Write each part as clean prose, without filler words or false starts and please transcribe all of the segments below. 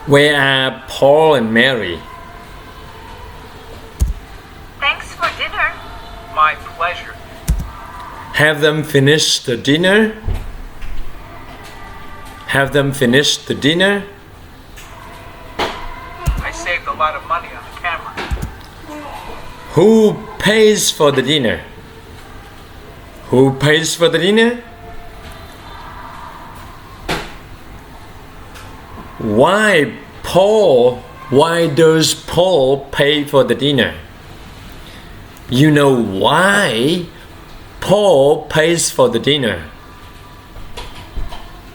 Where are Paul and Mary? Thanks for dinner. My pleasure. Have them finish the dinner? Have them finish the dinner? I saved a lot of money on the camera. Who pays for the dinner? Who pays for the dinner? Why does Paul pay for the dinner? You know why Paul pays for the dinner.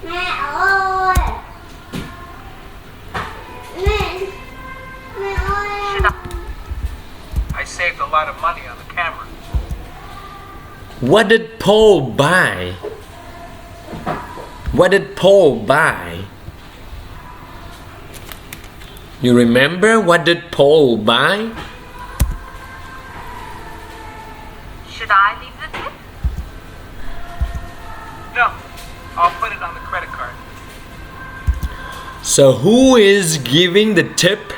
Mẹ ơi. Mẹ ơi. I saved a lot of money on the camera. What did Paul buy? What did Paul buy? You remember what did Paul buy? Should I leave the tip? No, I'll put it on the credit card. So who is giving the tip?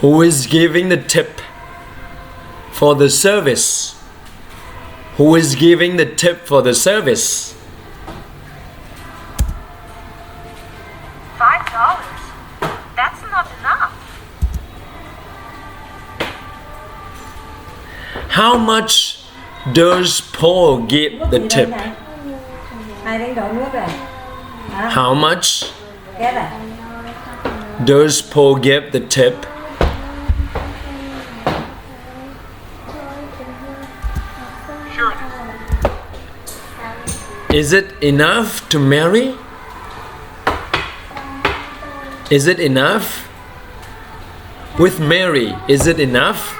Who is giving the tip for the service? Who is giving the tip for the service? $5. That's not enough. How much does Paul give the tip? Ai đánh đổ nước này? Hả? How much Ghét à? does Paul give the tip? Sure it is. Is it enough to marry? Is it enough? With Mary, is it enough?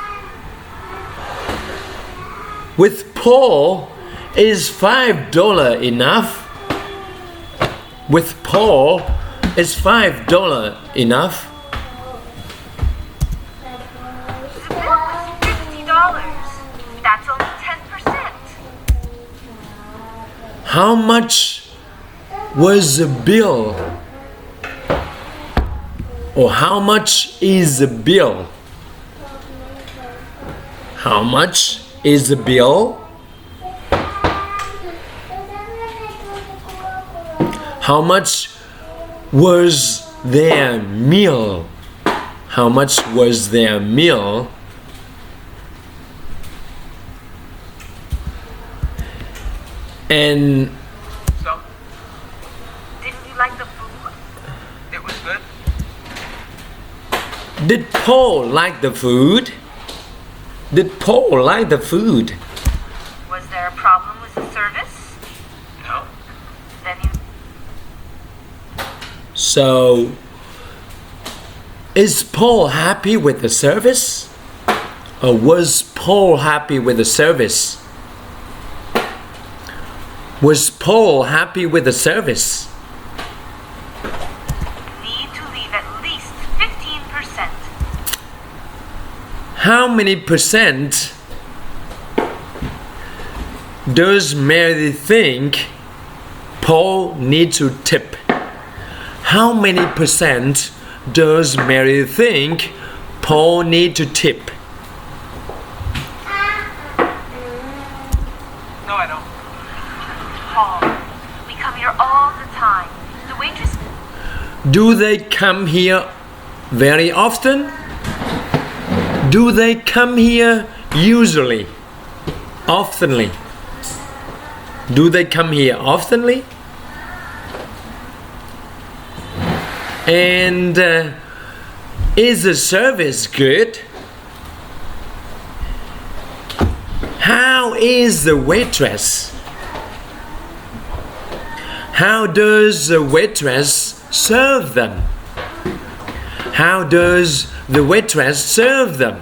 With Paul, is $5 enough? With Paul, is $5 enough? The bill was $50. That's only 10%. How much was the bill? Or how much is the bill? How much is the bill? How much was their meal? How much was their meal? And So, Didn't you like the food? it was good. did Paul like the food? Did Paul like the food? Was there a problem with the service? No. Then you... So, is Paul happy with the service? Or was Paul happy with the service? Was Paul happy with the service? need to leave at least 15%. How many percent does Mary think Paul needs to tip? How many percent does Mary think Paul need to tip? No, I don't. Paul, we come here all the time. The waitress... Do they come here very often? Do they come here usually? Oftenly? Do they come here oftenly? And is the service good? How is the waitress? How does the waitress serve them? How does the waitress serve them?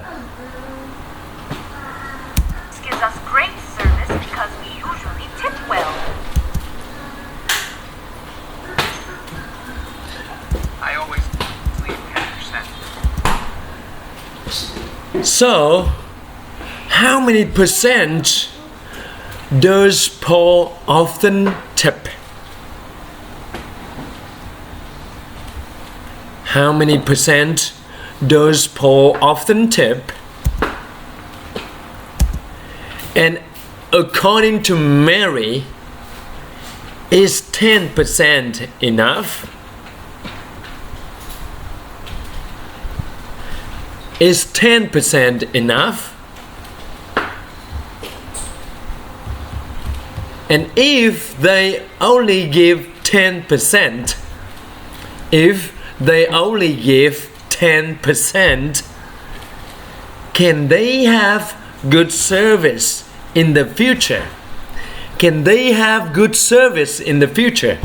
This gives us great service because we usually tip well. I always leave 10%. So, how many percent does Paul often tip? How many percent does Paul often tip? And according to Mary, is 10% enough? Is 10% enough? And if they only give 10%, can they have good service in the future? Can they have good service in the future?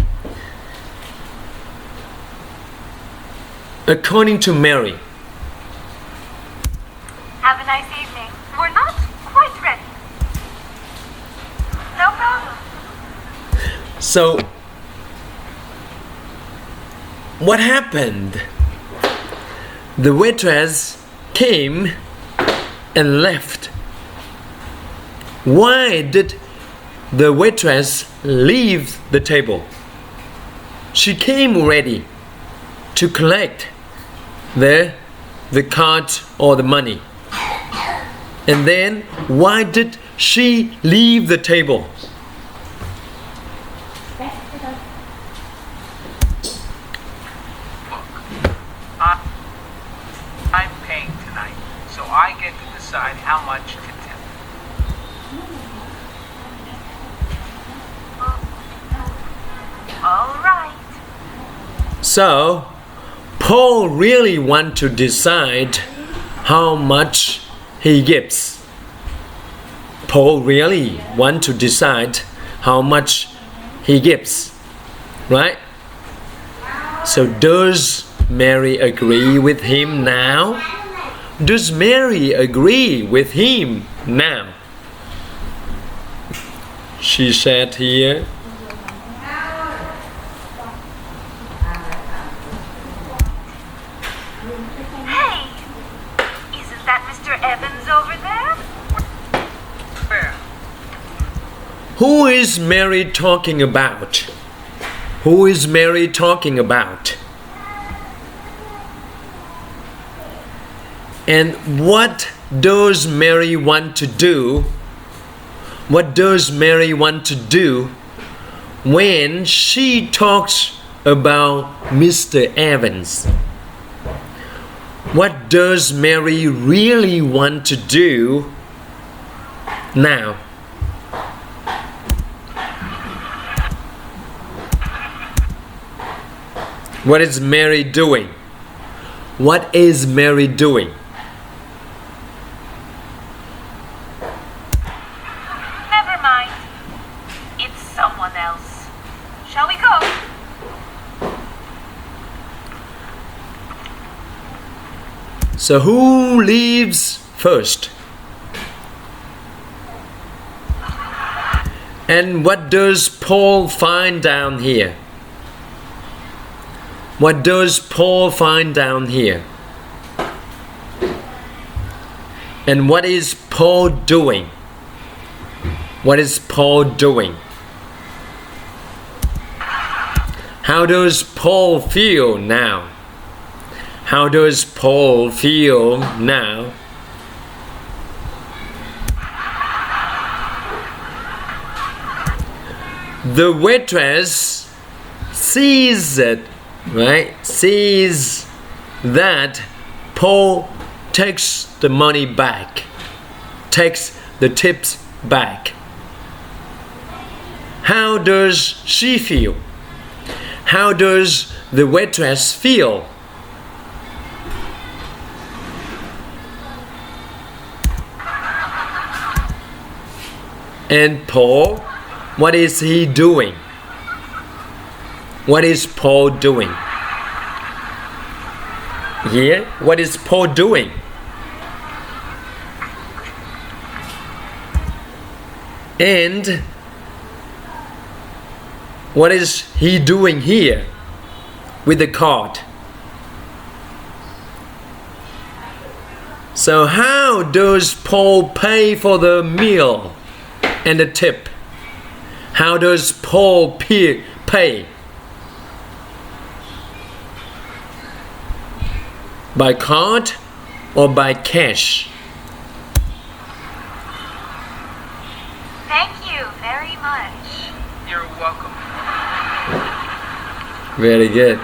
According to Mary. Have a nice evening. We're not quite ready. No problem. So, what happened? The waitress came and left. Why did the waitress leave the table? She came ready to collect the card or the money. And then why did she leave the table? I'm paying tonight, so I get to decide how much to tip. All right. So, Paul really wants to decide how much he gives. Paul really wants to decide how much he gives, right? So does Mary agree with him now? Does Mary agree with him now? She said here. Hey, isn't that Mr. Evans over there? Where? Who is Mary talking about? Who is Mary talking about? And what does Mary want to do? What does Mary want to do when she talks about Mr. Evans? What does Mary really want to do now? What is Mary doing? What is Mary doing? Never mind. It's someone else. Shall we go? So who leaves first? And what does Paul find down here? What does Paul find down here? And what is Paul doing? What is Paul doing? How does Paul feel now? How does Paul feel now? The waitress sees it, right? Sees that Paul takes the money back, takes the tips back. How does she feel? How does the waitress feel? And Paul, what is he doing? What is Paul doing? Here, what is Paul doing? And what is he doing here with the card? So how does Paul pay for the meal and the tip? How does Paul pay? By card or by cash? Thank you very much. You're welcome. Very good.